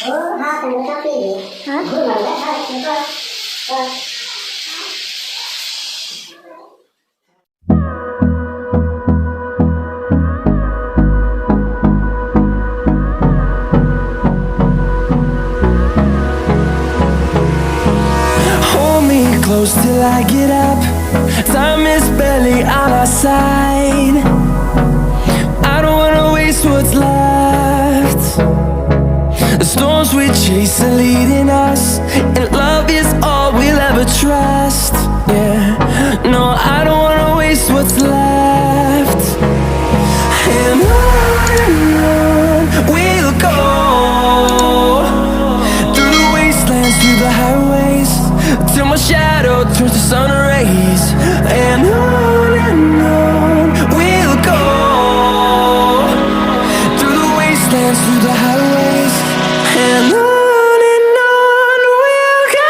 Hả? Hold me close till I get up. Time is barely on our side. I don't wanna waste what's left. The storms we chase are leading us, and love is all we'll ever trust. Yeah, no, I don't wanna waste what's left. And on we'll go, through the wastelands, through the highways, till my shadow turns to sun rays. And on we'll go, through the wastelands, through the highways, and on we'll go.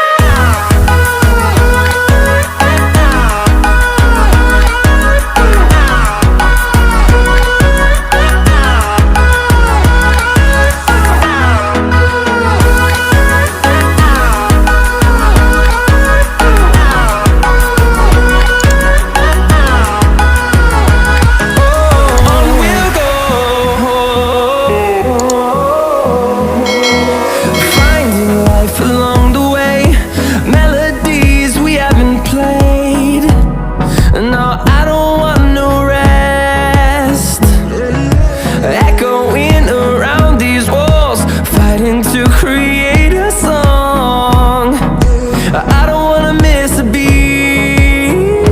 Along the way, melodies we haven't played. No, I don't want no rest. Echoing around these walls, fighting to create a song. I don't wanna miss a beat.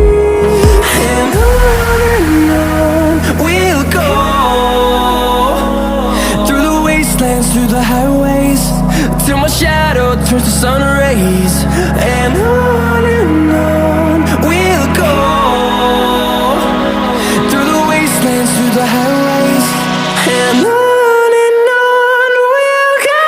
And on we'll go, through the wastelands, through the highways, till my shadow turns to sun rays. And on we'll go, through the wastelands, through the highways, and on we'll go.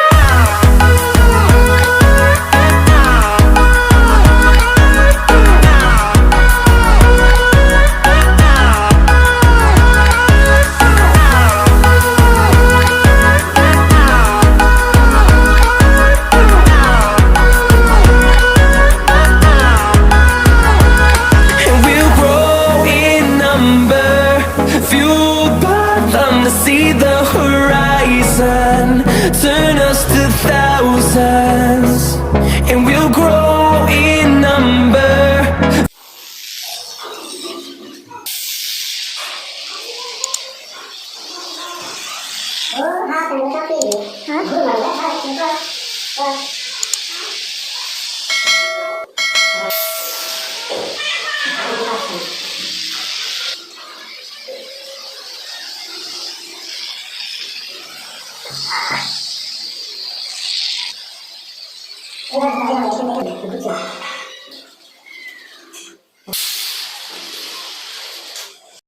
Fueled by them to see the horizon, turn us to thousands, and we'll grow in number. Hả?